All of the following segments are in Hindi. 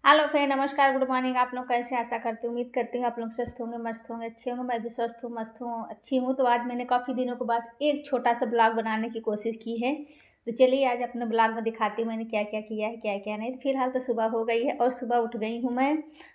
हेलो फ्रेंड, नमस्कार, गुड मॉर्निंग। आप लोग कैसे? आशा करती हूँ, उम्मीद करती हूँ आप लोग स्वस्थ होंगे, मस्त होंगे, अच्छे होंगे। मैं भी स्वस्थ हूँ, मस्त हूँ, अच्छी हूँ। तो आज मैंने काफ़ी दिनों के बाद एक छोटा सा ब्लॉग बनाने की कोशिश की है। तो चलिए आज अपने ब्लॉग में दिखाती हूँ मैंने क्या क्या किया है, क्या क्या नहीं। तो फिलहाल तो सुबह हो गई है और सुबह उठ गई हूँ मैं।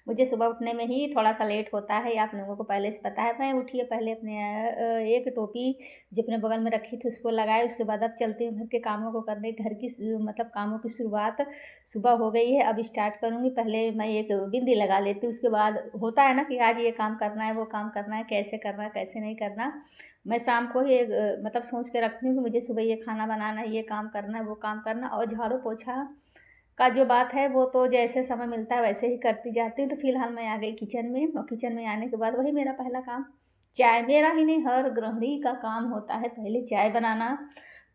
मुझे सुबह उठने में ही थोड़ा सा लेट होता है, आप लोगों को पहले से पता है। मैं उठी है पहले अपने एक टोपी जो अपने बगल में रखी थी उसको लगाए। उसके बाद अब चलती हूँ घर के कामों को करने। घर की मतलब कामों की शुरुआत सुबह हो गई है, अब स्टार्ट करूँगी। पहले मैं एक बिंदी लगा लेती हूँ, उसके बाद होता है ना कि आज ये काम करना है, वो काम करना है, कैसे करना है, कैसे नहीं करना। मैं शाम को ही मतलब सोच के रखती हूँ कि मुझे सुबह ये खाना बनाना है, ये काम करना है, वो काम करना। और झाड़ू पोछा का जो बात है वो तो जैसे समय मिलता है वैसे ही करती जाती हूँ। तो फिलहाल मैं आ गई किचन में, और किचन में आने के बाद वही मेरा पहला काम, चाय। मेरा ही नहीं, हर गृहिणी का काम होता है पहले चाय बनाना।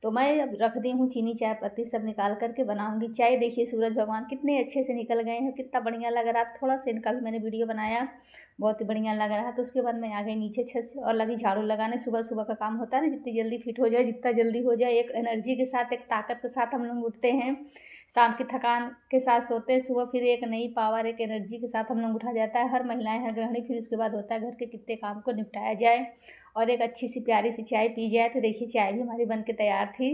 तो मैं अब रख दी हूँ चीनी, चाय पत्ती सब निकाल करके बनाऊंगी चाय। देखिए सूरज भगवान कितने अच्छे से निकल गए हैं, कितना बढ़िया लग रहा है। थोड़ा सा इनका भी मैंने वीडियो बनाया, बहुत ही बढ़िया लग रहा है। तो उसके बाद मैं आ गई नीचे छत से और लगी झाड़ू लगाने। सुबह सुबह का काम होता है ना, जितनी जल्दी फिट हो जाए, जितना जल्दी हो जाए, एक एनर्जी के साथ, एक ताकत के साथ हम लोग उठते हैं। शाम की थकान के साथ सोते हैं, सुबह फिर एक नई पावर, एक एनर्जी के साथ हम लोग उठा जाता है, हर महिलाएं, हर गृहिणी। फिर उसके बाद होता है घर के कितने काम को निपटाया जाए और एक अच्छी सी प्यारी सी चाय पी जाए। तो देखिए चाय भी हमारी बन के तैयार थी,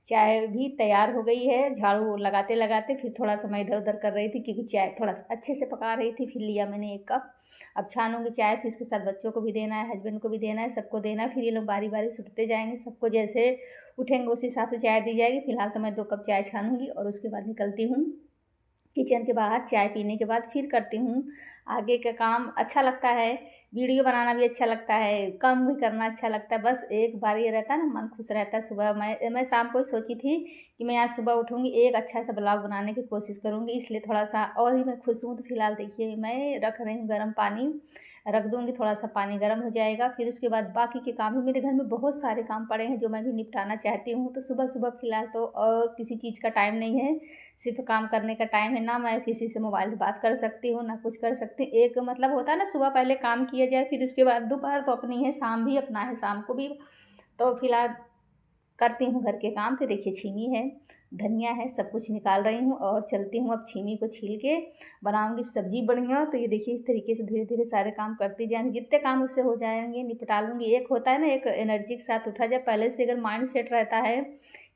चाय भी तैयार हो गई है। झाड़ू लगाते लगाते फिर थोड़ा सा मैं इधर उधर कर रही थी, क्योंकि चाय थोड़ा सा अच्छे से पका रही थी। फिर लिया मैंने एक कप, अब छानूंगी चाय। फिर इसके साथ बच्चों को भी देना है, हस्बैंड को भी देना है, सबको देना है। फिर ये लोग बारी बारी से उठते जाएंगे, सबको जैसे उठेंगे उस हिसाब से चाय दी जाएगी। फिलहाल तो मैं 2 कप चाय छानूंगी और उसके बाद निकलती हूँ किचन के बाहर। चाय पीने के बाद फिर करती हूँ आगे का काम। अच्छा लगता है, वीडियो बनाना भी अच्छा लगता है, काम भी करना अच्छा लगता है। बस एक बार ये रहता है ना, मन खुश रहता है। सुबह मैं शाम को ही सोची थी कि मैं आज सुबह उठूँगी, एक अच्छा सा ब्लॉग बनाने की कोशिश करूँगी, इसलिए थोड़ा सा और ही मैं खुश हूँ। तो फिलहाल देखिए मैं रख रही हूँ गर्म पानी, रख दूँगी, थोड़ा सा पानी गर्म हो जाएगा। फिर उसके बाद बाकी के काम भी, मेरे घर में बहुत सारे काम पड़े हैं जो मैं भी निपटाना चाहती हूँ। तो सुबह सुबह फिलहाल तो और किसी चीज़ का टाइम नहीं है, सिर्फ काम करने का टाइम है। ना मैं किसी से मोबाइल पे बात कर सकती हूँ, ना कुछ कर सकती। एक मतलब होता है ना, सुबह पहले काम किया जाए, फिर उसके बाद दोपहर तो अपनी है, शाम भी अपना है, शाम को भी। तो फिलहाल करती हूँ घर के काम। तो देखिए छीमी है, धनिया है, सब कुछ निकाल रही हूँ और चलती हूँ। अब छीमी को छील के बनाऊँगी सब्जी बढ़िया। तो ये देखिए इस तरीके से धीरे धीरे सारे काम करती जाएंगे, जितने काम उससे हो जाएंगे निपटा लूँगी। एक होता है ना, एक एनर्जी के साथ उठा जाए। पहले से अगर माइंड सेट रहता है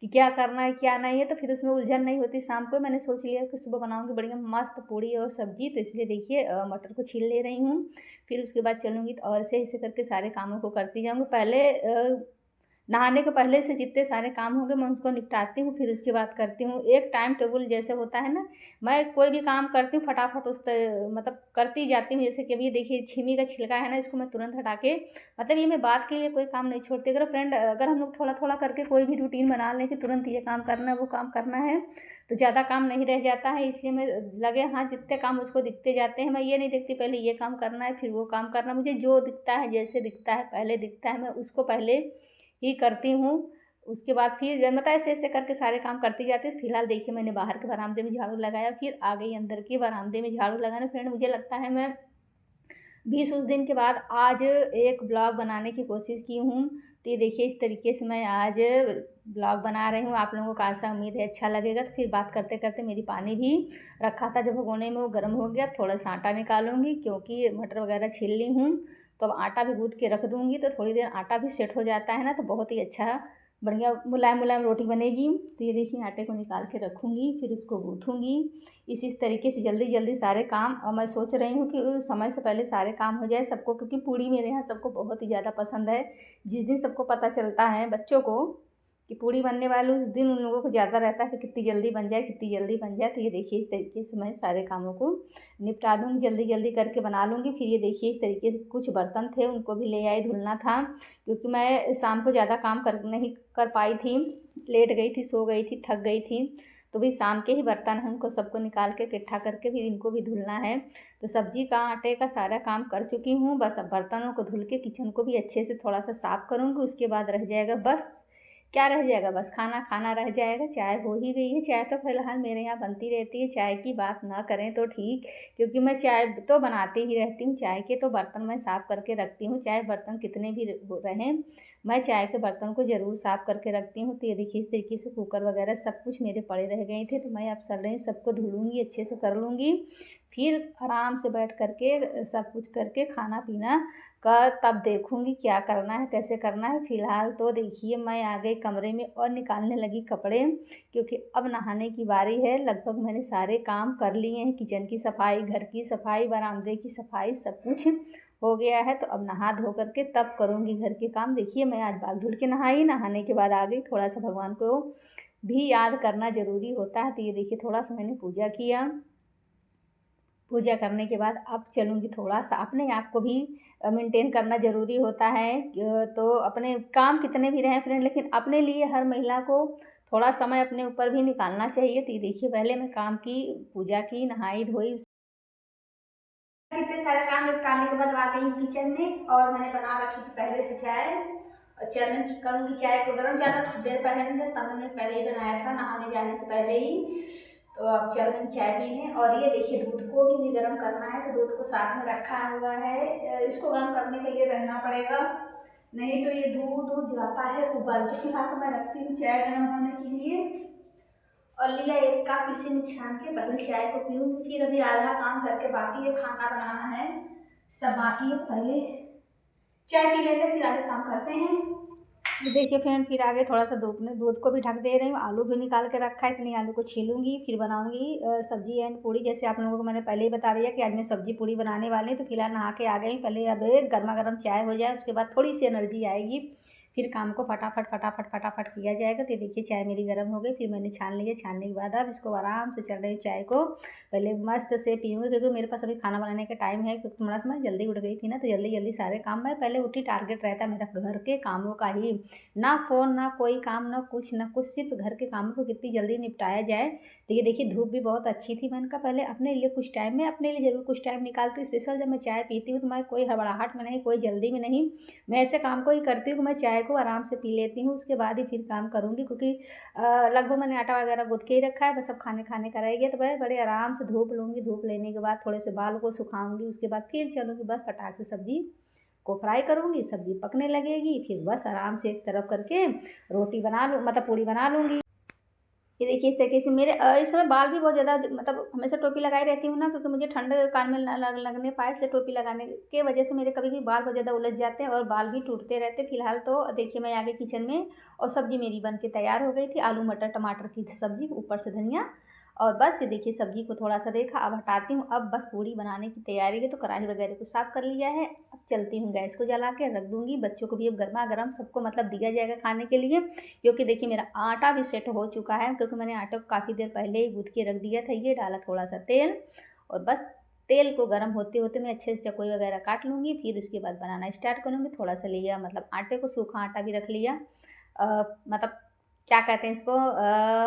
कि क्या करना है क्या नहीं है, तो फिर उसमें उलझन नहीं होती। शाम को मैंने सोच लिया कि सुबह बनाऊँगी बढ़िया मस्त पूड़ी और सब्जी, तो इसलिए देखिए मटर को छील ले रही हूँ। फिर उसके बाद चलूँगी तो और ऐसे ऐसे करके सारे कामों को करती जाऊँगी। पहले नहाने के पहले से जितने सारे काम होंगे मैं उसको निपटाती हूँ, फिर उसके बाद करती हूँ। एक टाइम टेबल जैसे होता है ना, मैं कोई भी काम करती हूँ फटाफट मतलब करती जाती हूँ। जैसे कि अभी देखिए छीमी का छिलका है ना, इसको मैं तुरंत हटा के, मतलब ये मैं बात के लिए कोई काम नहीं छोड़ती। अगर फ्रेंड, अगर हम लोग थोड़ा थोड़ा करके कोई भी रूटीन बना लें कि तुरंत ये काम करना है, वो काम करना है, तो ज़्यादा काम नहीं रह जाता है। इसलिए मैं लगे हाँ, जितने काम मुझको दिखते जाते हैं, मैं ये नहीं देखती पहले ये काम करना है फिर वो काम करना। मुझे जो दिखता है, जैसे दिखता है, पहले दिखता है, मैं उसको पहले ही करती हूँ। उसके बाद फिर मतलब ऐसे ऐसे करके सारे काम करती जाती हूँ। फिलहाल देखिए मैंने बाहर के बरामदे में झाड़ू लगाया, फिर आ गई अंदर के बरामदे में झाड़ू लगाने। फ्रेंड मुझे लगता है मैं 20 उस दिन के बाद आज एक ब्लॉग बनाने की कोशिश की हूँ। तो ये देखिए इस तरीके से मैं आज ब्लॉग बना रही हूँ। आप लोगों को आशा उम्मीद है अच्छा लगेगा। तो फिर बात करते करते मेरी पानी भी रखा था जो भगोने में, वो गर्म हो गया। थोड़ा सा आटा निकालूंगी क्योंकि मटर वगैरह छील ली हूँ, तो अब आटा भी गूँथ के रख दूँगी। तो थोड़ी देर आटा भी सेट हो जाता है ना, तो बहुत ही अच्छा बढ़िया मुलायम मुलायम रोटी बनेगी। तो ये देखिए आटे को निकाल के रखूँगी, फिर उसको गूँथूँगी। इस तरीके से जल्दी जल्दी सारे काम। और मैं सोच रही हूँ कि समय से पहले सारे काम हो जाए सबको, क्योंकि पूड़ी मेरे यहाँ सबको बहुत ही ज़्यादा पसंद है। जिस दिन सबको पता चलता है बच्चों को कि पूड़ी बनने वाली, उस दिन उन लोगों को ज़्यादा रहता है कि कितनी जल्दी बन जाए, कितनी जल्दी बन जाए। तो ये देखिए इस तरीके से मैं सारे कामों को निपटा दूँगी, जल्दी जल्दी करके बना लूँगी। फिर ये देखिए इस तरीके से कुछ बर्तन थे उनको भी ले आई, धुलना था, क्योंकि मैं शाम को ज़्यादा काम नहीं कर पाई थी, लेट गई थी, सो गई थी, थक गई थी। तो भी शाम के ही बर्तन हैं, उनको सबको निकाल के इकट्ठा करके फिर इनको भी धुलना है। तो सब्जी का आटे का सारा काम कर चुकी हूँ, बस अब बर्तनों को धुल के किचन को भी अच्छे से थोड़ा सा साफ़ करूँगी। उसके बाद रह जाएगा बस क्या रह जाएगा, बस खाना खाना रह जाएगा। चाय हो ही गई है। चाय तो फिलहाल मेरे यहाँ बनती रहती है, चाय की बात ना करें तो ठीक, क्योंकि मैं चाय तो बनाती ही रहती हूँ। चाय के तो बर्तन मैं साफ़ करके रखती हूँ, चाहे बर्तन कितने भी रहें, मैं चाय के बर्तन को ज़रूर साफ़ करके रखती हूँ। तो ये देखिए इस तरीके से कुकर वगैरह सब कुछ मेरे पड़े रह गए थे, तो मैं अब चल रही हूँ सबको धुलूँगी, अच्छे से कर लूँगी, फिर आराम से बैठ करके सब कुछ करके खाना पीना का तब देखूँगी क्या करना है, कैसे करना है। फ़िलहाल तो देखिए मैं आ गई कमरे में और निकालने लगी कपड़े, क्योंकि अब नहाने की बारी है। लगभग मैंने सारे काम कर लिए हैं, किचन की सफाई, घर की सफाई, बरामदे की सफाई, सब कुछ हो गया है। तो अब नहा धो करके तब करूँगी घर के काम। देखिए मैं आज बाल धुल के नहाई, नहाने के बाद आ गई, थोड़ा सा भगवान को भी याद करना ज़रूरी होता है। तो ये देखिए थोड़ा सा मैंने पूजा किया, पूजा करने के बाद अब चलूँगी, थोड़ा सा अपने आप को भी मेंटेन करना ज़रूरी होता है। तो अपने काम कितने भी रहें फ्रेंड, लेकिन अपने लिए हर महिला को थोड़ा समय अपने ऊपर भी निकालना चाहिए। तो ये देखिए पहले मैं काम की, पूजा की, नहाई धोई, कितने सारे काम निपटाने के बाद आ गई हूँ किचन में, और मैंने बना रखी थी पहले से चाय। और चल करूँगी चाय को गर्म, ज़्यादा देर पहले नहीं, 10-15 मिनट पहले ही बनाया था, नहाने जाने से पहले ही। तो अब चल रही चाय पीने। और ये देखिए दूध को भी गर्म करना है, तो दूध को साथ में रखा हुआ है। इसको गर्म करने के लिए रहना पड़ेगा, नहीं तो ये दूध उड़ जाता है उबल। तो फिलहाल तो मैं रखती हूँ चाय गर्म होने के लिए। और लिया एक कप, इसी में छान के पहले चाय को पीऊँगी, फिर अभी आधा काम करके बाकी है, खाना बनाना है, सब बाकी है। पहले चाय पी लेते फिर आगे काम करते हैं। तो देखिए फ्रेंड फिर आगे थोड़ा सा दूध को भी ढक दे रही हूँ। आलू भी निकाल के रखा है, इतनी आलू को छीलूंगी, फिर बनाऊंगी सब्जी एंड पूड़ी। जैसे आप लोगों को मैंने पहले ही बता दिया कि आज मैं सब्जी पूड़ी बनाने वाली हूँ। तो फिलहाल नहा के आ गई, पहले अब गर्मा गर्म चाय हो जाए, उसके बाद थोड़ी सी एनर्जी आएगी, फिर काम को फटाफट फटाफट फटाफट किया जाएगा। तो देखिए चाय मेरी गर्म हो गई, फिर मैंने छान लिया। छानने के बाद अब इसको आराम से चल रही चाय को पहले मस्त से पीऊँगी, क्योंकि मेरे पास अभी खाना बनाने का टाइम है, क्योंकि थोड़ा सा मैं जल्दी उठ गई थी ना, तो जल्दी जल्दी सारे काम मैं पहले उठी। टारगेट रहता है मेरा घर के कामों का ही, ना फ़ोन, ना कोई काम, ना कुछ, सिर्फ घर के कामों को कितनी जल्दी निपटाया जाए। तो ये देखिए धूप भी बहुत अच्छी थी, मैंने कहा पहले अपने लिए कुछ टाइम, मैं अपने लिए ज़रूर कुछ टाइम निकालती हूँ। स्पेशल जब मैं चाय पीती हूँ तो मैं कोई हड़बड़ाहट में नहीं, कोई जल्दी में नहीं, मैं ऐसे काम को ही करती हूँ कि मैं चाय को आराम से पी लेती हूँ, उसके बाद ही फिर काम करूँगी। क्योंकि लगभग मैंने आटा वगैरह गूँथ के ही रखा है, बस अब खाने खाने का रह गया। तो मैं बड़े आराम से धूप लूँगी, धूप लेने के बाद थोड़े से बाल को सुखाऊँगी, उसके बाद फिर चलूँगी बस फटाक से सब्ज़ी को फ्राई करूँगी, सब्ज़ी पकने लगेगी, फिर बस आराम से एक तरफ करके रोटी बना लूँ, मतलब पूड़ी बना लूँगी। ये देखिए इस तरीके से मेरे इस समय बाल भी बहुत ज़्यादा, मतलब हमेशा टोपी लगाई रहती हूँ ना, क्योंकि मुझे ठंड कान में ना लगने पाए, इसलिए टोपी लगाने के वजह से मेरे कभी कभी बाल बहुत ज़्यादा उलझ जाते हैं और बाल भी टूटते रहते हैं। फिलहाल तो देखिए मैं आगे किचन में, और सब्ज़ी मेरी बन के तैयार हो गई थी, आलू मटर टमाटर की सब्ज़ी, ऊपर से धनिया। और बस ये देखिए सब्ज़ी को थोड़ा सा देखा, अब हटाती हूँ, अब बस पूड़ी बनाने की तैयारी है। तो कढ़ाई वगैरह को साफ़ कर लिया है, अब चलती हूँ गैस को जला के रख दूँगी। बच्चों को भी अब गर्मा गर्म सबको मतलब दिया जाएगा खाने के लिए, क्योंकि देखिए मेरा आटा भी सेट हो चुका है, क्योंकि मैंने आटे को काफ़ी देर पहले ही गूँथ के रख दिया था। ये डाला थोड़ा सा तेल, और बस तेल को गर्म होते होते मैं अच्छे से चकोई वगैरह काट लूँगी, फिर उसके बाद बनाना स्टार्ट करूँगी। थोड़ा सा लिया, मतलब आटे को, सूखा आटा भी रख लिया, मतलब क्या कहते हैं इसको,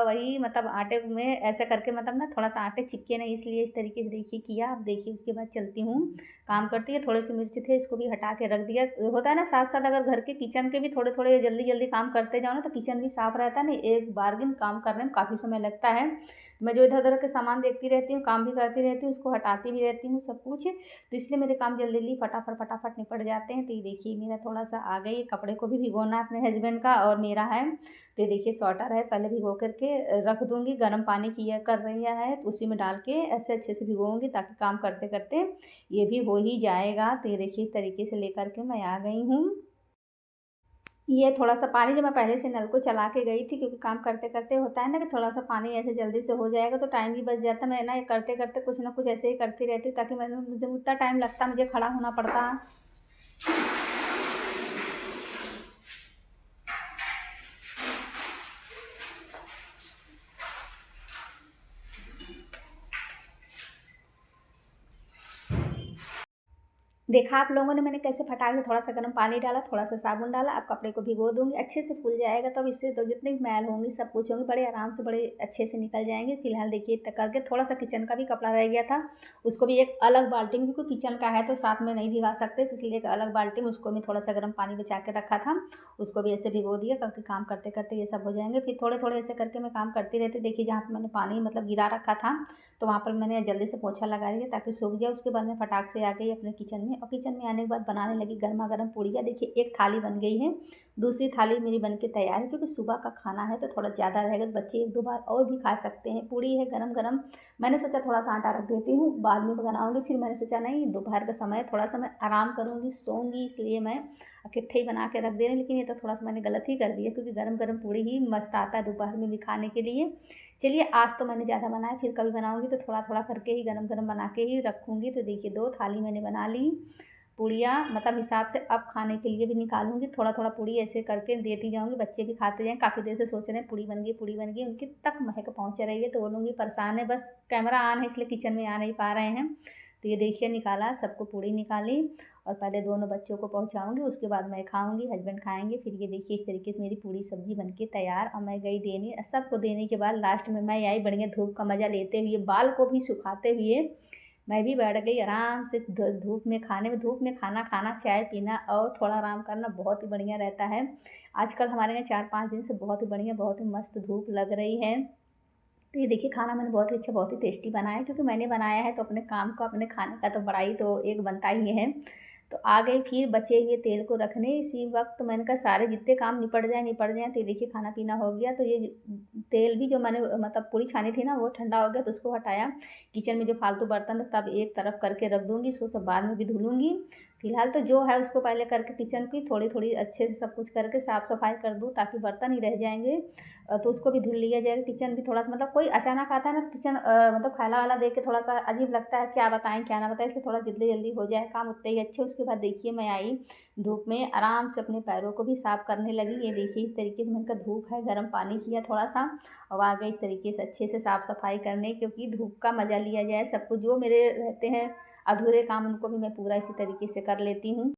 वही मतलब आटे में ऐसा करके, मतलब ना थोड़ा सा आटे चिपके नहीं, इसलिए इस तरीके से देखिए किया। अब देखिए उसके बाद चलती हूँ, काम करती है। थोड़े से मिर्च थे, इसको भी हटा के रख दिया। होता है ना साथ साथ अगर घर के किचन के भी थोड़े थोड़े जल्दी जल्दी काम करते जाओ ना, तो किचन भी साफ़ रहता है, नहीं एक बारगिन काम करने में काफ़ी समय लगता है। मैं जो इधर उधर के सामान देखती रहती हूँ, काम भी करती रहती हूँ, उसको हटाती भी रहती हूँ सब कुछ, तो इसलिए मेरे काम जल्दी जल्दी फटाफट फटाफट निपट जाते हैं। तो ये देखिए मेरा थोड़ा सा आ गई, कपड़े को भी भिगोना है अपने हस्बैंड का और मेरा है। तो ये देखिए स्वेटर है, पहले भिगो करके रख दूँगी, गर्म पानी किया कर रही है, तो उसी में डाल के ऐसे अच्छे से भिगोऊँगी, ताकि काम करते करते ये भी हो ही जाएगा। तो ये देखिए इस तरीके से लेकर के मैं आ गई हूँ। ये थोड़ा सा पानी जो मैं पहले से नल को चला के गई थी, क्योंकि काम करते करते होता है ना कि थोड़ा सा पानी ऐसे जल्दी से हो जाएगा तो टाइम भी बच जाता। मैं ना ये करते करते कुछ ना कुछ ऐसे ही करती रहती हूँ, ताकि मैंने मुझे उतना टाइम लगता, मुझे खड़ा होना पड़ता। देखा आप लोगों ने मैंने कैसे फटाक से थोड़ा सा गर्म पानी डाला, थोड़ा सा साबुन डाला। अब कपड़े को भिगो दूँगी, अच्छे से फूल जाएगा तब इससे तो जितनी भी मैल होंगी सब कुछ होंगी बड़े आराम से बड़े अच्छे से निकल जाएँगे। फिलहाल देखिए इतना करके थोड़ा सा किचन का भी कपड़ा रह गया था, उसको भी एक अलग बाल्टी में, क्योंकि किचन का है तो साथ में नहीं भिगा सकते, तो इसलिए एक अलग बाल्टी में उसको भी थोड़ा सा गर्म पानी बचा के रखा था, उसको भी ऐसे भिगो दिया, क्योंकि काम करते करते ये सब हो जाएंगे। फिर थोड़े थोड़े ऐसे करके मैं काम करती रहती। देखिए जहाँ पर मैंने पानी मतलब गिरा रखा था तो वहाँ पर मैंने जल्दी से पोछा लगा दिया ताकि सूख जाए। उसके बाद मैं फटाक से आ गई अपने किचन में, और किचन में आने के बाद बनाने लगी गर्मा गर्म पूड़ियाँ। देखिए एक थाली बन गई है, दूसरी थाली मेरी बन के तैयार है, क्योंकि सुबह का खाना है तो थोड़ा ज़्यादा रहेगा तो बच्चे एक दो बार और भी खा सकते हैं। पूड़ी है गरम गरम, मैंने सोचा थोड़ा सा आटा रख देती हूँ, बाद में बनाऊँगी। फिर मैंने सोचा नहीं, दोपहर का समय थोड़ा सा मैं आराम करूँगी, सोऊंगी, इसलिए मैं इकट्ठे ही बना के रख दे रही हूँ। लेकिन ये तो थोड़ा सा मैंने गलत ही कर दिया, क्योंकि गरम गरम पूड़ी ही मस्त आता है दोपहर में भी खाने के लिए। चलिए आज तो मैंने ज़्यादा बनाया, फिर कभी बनाऊँगी तो थोड़ा थोड़ा करके ही गरम गरम बना के ही रखूँगी। तो देखिए 2 थाली मैंने बना ली पूड़ियाँ, मतलब हिसाब से। अब खाने के लिए भी निकालूँगी, थोड़ा थोड़ा पूड़ी ऐसे करके देती जाऊँगी, बच्चे भी खाते जाएँ। काफ़ी देर से सोच रहे हैं पूड़ी बन गई, पूड़ी बन गई, उनकी तक महक पहुँच रही है, तो वो लोग भी परेशान है। बस कैमरा ऑन है इसलिए किचन में आ नहीं पा रहे हैं। तो ये देखिए निकाला, सबको पूड़ी निकाली, और पहले दोनों बच्चों को पहुँचाऊँगी, उसके बाद मैं खाऊँगी, हस्बैंड खाएँगे। फिर ये देखिए इस तरीके से मेरी पूड़ी सब्ज़ी बन के तैयार, और मैं गई देने। सबको देने के बाद लास्ट में मैं आई बढ़िया धूप का मज़ा लेते हुए, बाल को भी सुखाते हुए मैं भी बैठ गई आराम से धूप में खाने में। धूप में खाना खाना, चाय पीना और थोड़ा आराम करना बहुत ही बढ़िया रहता है। आजकल हमारे यहाँ 4-5 दिन से बहुत ही बढ़िया, बहुत ही मस्त धूप लग रही है। तो ये देखिए खाना मैंने बहुत ही अच्छा, बहुत ही टेस्टी बनाया है, क्योंकि मैंने बनाया है तो अपने काम का, अपने खाने का तो बड़ाई तो एक बनता ही है। तो आ गई फिर बचे हुए तेल को रखने। इसी वक्त मैंने कहा सारे जितने काम निपट जाएँ। तो ये देखिए खाना पीना हो गया। तो ये तेल भी जो मैंने मतलब पूड़ी छानी थी ना, वो ठंडा हो गया, तो उसको हटाया। किचन में जो फालतू बर्तन था तब एक तरफ करके रख दूँगी, इसको सब बाद में भी धुलूँगी। फिलहाल तो जो है उसको पहले करके किचन की थोड़ी-थोड़ी अच्छे से सब कुछ करके साफ़-सफ़ाई कर दूँ, ताकि बर्तन ही रह जाएँगे। तो उसको भी धुल लिया जाएगा। किचन भी थोड़ा-सा, मतलब कोई अचानक आता है ना, तो किचन मतलब फैला-वैला देख के थोड़ा-सा अजीब लगता है, क्या बताएँ, क्या ना बताएँ, इसलिए थोड़ा जल्दी-जल्दी हो जाए काम उतने ही अच्छे। उसके बाद देखिए मैं आई धूप में, आराम से अपने पैरों को भी साफ़ करने लगी। ये देखिए इस तरीके से मैंने कहा धूप है, गर्म पानी किया थोड़ा-सा, और आ गई इस तरीके से अच्छे से साफ़-सफ़ाई करने, क्योंकि धूप का मज़ा लिया जाए। सब कुछ जो मेरे रहते हैं अधूरे काम, उनको भी मैं पूरा इसी तरीके से कर लेती हूँ।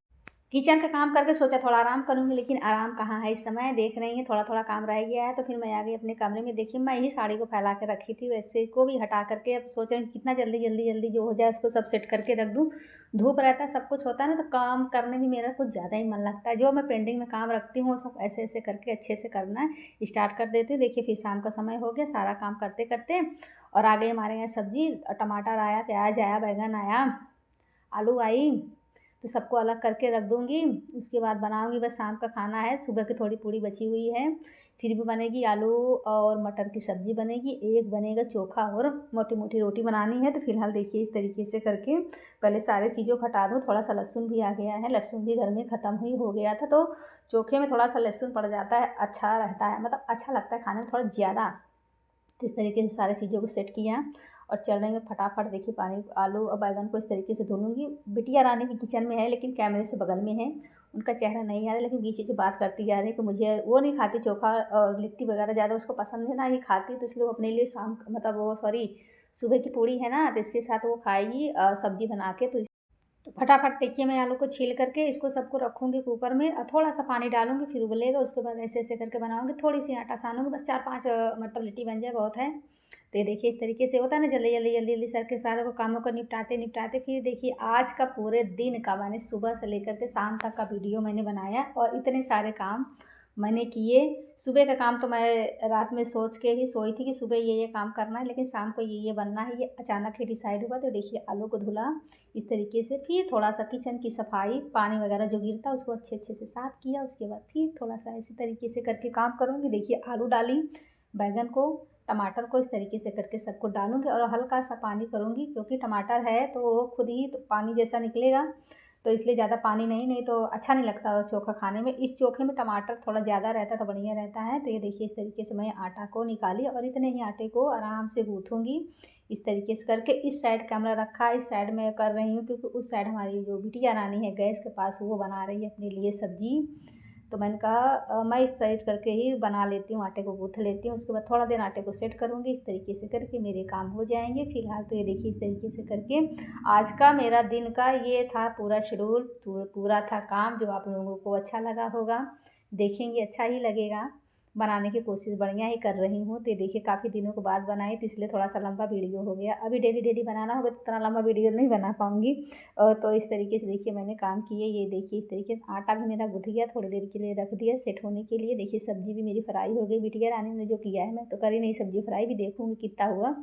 किचन का काम करके सोचा थोड़ा आराम करूँगी, लेकिन आराम कहाँ है इस समय, देख रही हैं थोड़ा-थोड़ा काम रह गया है। तो फिर मैं आ गई अपने कमरे में। देखिए मैं यही साड़ी को फैला के रखी थी, वैसे को भी हटा करके अब सोच रही हूँ कितना जल्दी जो हो जाए उसको सब सेट करके रख दूँ। धूप रहता है, सब कुछ होता है ना, तो काम करने में मेरा कुछ ज़्यादा ही मन लगता है। जो मैं पेंडिंग में काम रखती हूँ वो सब ऐसे-ऐसे करके अच्छे से करना स्टार्ट कर देती हूँ। देखिए फिर शाम का समय हो गया, सारा काम करते-करते, और आ गई हमारे यहाँ सब्ज़ी। टमाटर आया, प्याज़ आया, बैंगन आया, आलू आई, तो सबको अलग करके रख दूँगी। उसके बाद बनाऊँगी, बस शाम का खाना है। सुबह की थोड़ी पूड़ी बची हुई है, फिर भी बनेगी। आलू और मटर की सब्ज़ी बनेगी, एक बनेगा चोखा, और मोटी-मोटी रोटी बनानी है। तो फिलहाल देखिए इस तरीके से करके पहले सारी चीज़ों को हटा दूँ। थोड़ा-सा लहसुन भी आ गया है, लहसुन भी घर में ख़त्म ही हो गया था, तो चोखे में थोड़ा-सा लहसुन पड़ जाता है, अच्छा रहता है, मतलब अच्छा लगता है खाने में थोड़ा ज़्यादा। तो इस तरीके से सारी चीज़ों को सेट किया, और चल रही हूँ फटाफट। देखिए पानी, आलू और बैंगन को इस तरीके से धुलूँगी। बिटिया रानी भी किचन में है, लेकिन कैमरे से बगल में है, उनका चेहरा नहीं आ रहा, लेकिन बीच-बीच बात करती जा रही है कि मुझे वो नहीं खाती चोखा और लिट्टी वगैरह, ज़्यादा उसको पसंद है ना ही खाती, तो इसलिए वो अपने लिए शाम मतलब वो सॉरी सुबह की पूड़ी है ना, तो इसके साथ वो खाएगी सब्ज़ी बना के। तो फटाफट देखिए मैं आलू को छील करके इसको सबको रखूँगी कुकर में, और थोड़ा-सा पानी डालूँगी, फिर उबलेगा। उसके बाद ऐसे-ऐसे करके बनाऊँगी, थोड़ी-सी आटा सानूँगी, बस 4-5 मतलब लिट्टी बन जाए बहुत है। तो ये देखिए इस तरीके से होता है ना, जल्दी-जल्दी सर के सारे को कामों को निपटाते-निपटाते फिर देखिए आज का पूरे दिन का मैंने सुबह से लेकर के शाम तक का वीडियो मैंने बनाया, और इतने सारे काम मैंने किए। सुबह का काम तो मैं रात में सोच के ही सोई थी कि सुबह ये काम करना है, लेकिन शाम को ये बनना है, ये अचानक ही डिसाइड हुआ। तो देखिए आलू को धुला इस तरीके से, फिर थोड़ा-सा किचन की सफाई, पानी वगैरह जो गिरता है उसको अच्छे-अच्छे से साफ़ किया। उसके बाद फिर थोड़ा-सा इसी तरीके से करके काम करूँगी। देखिए आलू डाली, बैंगन को, टमाटर को इस तरीके से करके सबको डालूँगी, और हल्का-सा पानी करूँगी, क्योंकि टमाटर है तो वो खुद ही तो पानी जैसा निकलेगा, तो इसलिए ज़्यादा पानी नहीं तो अच्छा नहीं लगता चोखा खाने में। इस चोखे में टमाटर थोड़ा ज़्यादा रहता तो बढ़िया रहता है। तो ये देखिए इस तरीके से मैं आटा को निकाली, और इतने ही आटे को आराम से गूँथूँगी इस तरीके से करके। इस साइड कैमरा रखा है, इस साइड मैं कर रही हूँ, क्योंकि उस साइड हमारी जो बिटिया रानी है गैस के पास, वो बना रही है अपने लिए सब्ज़ी। तो मैंने कहा मैं इस तरह करके ही बना लेती हूँ, आटे को गूँथ लेती हूँ। उसके बाद थोड़ा देर आटे को सेट करूँगी। इस तरीके से करके मेरे काम हो जाएंगे। फ़िलहाल तो ये देखिए इस तरीके से करके आज का मेरा दिन का ये था पूरा शेड्यूल, पूरा था काम। जो आप लोगों को अच्छा लगा होगा, देखेंगे अच्छा ही लगेगा। बनाने की कोशिश बढ़िया ही कर रही हूँ। तो ये देखिए काफ़ी दिनों के बाद बनाई, तो इसलिए थोड़ा सा लंबा वीडियो हो गया। अभी डेली डेली बनाना होगा तो इतना लंबा वीडियो नहीं बना पाऊँगी। तो इस तरीके से देखिए मैंने काम किए। ये देखिए इस तरीके से आटा भी मेरा गूँथ गया, थोड़ी देर के लिए रख दिया सेट होने के लिए। देखिए सब्ज़ी भी मेरी फ्राई हो गई। बिटिया रानी ने जो किया है, मैं तो करी नहीं सब्ज़ी फ्राई, भी देखूँगी कितना हुआ।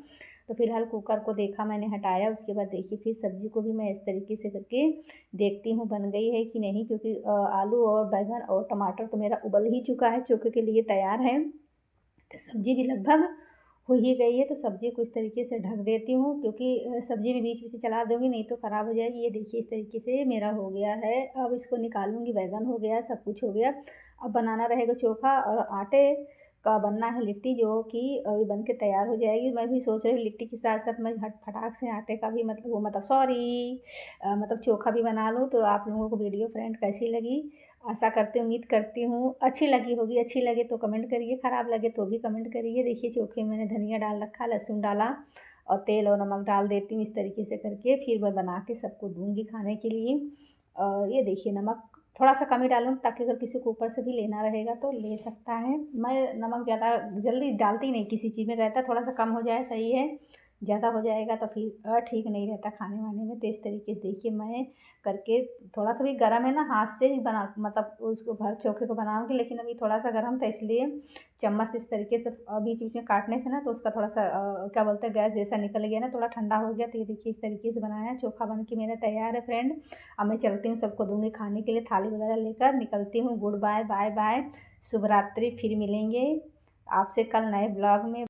तो फिलहाल कुकर को देखा मैंने, हटाया। उसके बाद देखिए फिर सब्ज़ी को भी मैं इस तरीके से करके देखती हूँ बन गई है कि नहीं, क्योंकि आलू और बैंगन और टमाटर तो मेरा उबल ही चुका है, चोखे के लिए तैयार है। तो सब्ज़ी भी लगभग हो ही गई है। तो सब्ज़ी को इस तरीके से ढक देती हूँ, क्योंकि सब्ज़ी भी बीच बीच में चला दूँगी नहीं तो ख़राब हो जाएगी। ये देखिए इस तरीके से मेरा हो गया है। अब इसको निकालूँगी। बैंगन हो गया, सब कुछ हो गया। अब बनाना रहेगा चोखा, और आटे का बनना है लिट्टी, जो कि अभी बन के तैयार हो जाएगी। मैं भी सोच रही हूँ लिट्टी के साथ साथ मैं फटाक से आटे का भी मतलब चोखा भी बना लूँ। तो आप लोगों को वीडियो फ्रेंड कैसी लगी, आशा करती हूँ, उम्मीद करती हूँ अच्छी लगी होगी। अच्छी लगे तो कमेंट करिए, ख़राब लगे तो भी कमेंट करिए। देखिए चोखे में मैंने धनिया डाल रखा, लहसुन डाला, और तेल और नमक डाल देती हूँ इस तरीके से करके। फिर मैं बना के सबको दूँगी खाने के लिए। और ये देखिए नमक थोड़ा सा कम ही डालूँ, ताकि अगर किसी को ऊपर से भी लेना रहेगा तो ले सकता है। मैं नमक ज़्यादा जल्दी डालती नहीं किसी चीज़ में, रहता थोड़ा सा कम हो जाए सही है। ज़्यादा हो जाएगा तो फिर ठीक नहीं रहता खाने वाने में। तो इस तरीके से देखिए मैं करके, थोड़ा सा भी गर्म है ना, हाथ से ही बना, मतलब उसको भर चोखे को बनाऊँगी। लेकिन अभी थोड़ा सा गर्म था, इसलिए चम्मच इस तरीके से बीच बीच में काटने से ना, तो उसका थोड़ा सा क्या बोलते हैं, गैस जैसा निकल गया ना, थोड़ा ठंडा हो गया। तो ये देखिए इस तरीके से बनाया। चोखा बन के मेरा तैयार है फ्रेंड। अब मैं चलती हूँ, सबको दूँगी खाने के लिए, थाली वगैरह लेकर निकलती हूँ। गुड बाय, बाय बाय, शुभ रात्रि। फिर मिलेंगे आपसे कल नए ब्लॉग में।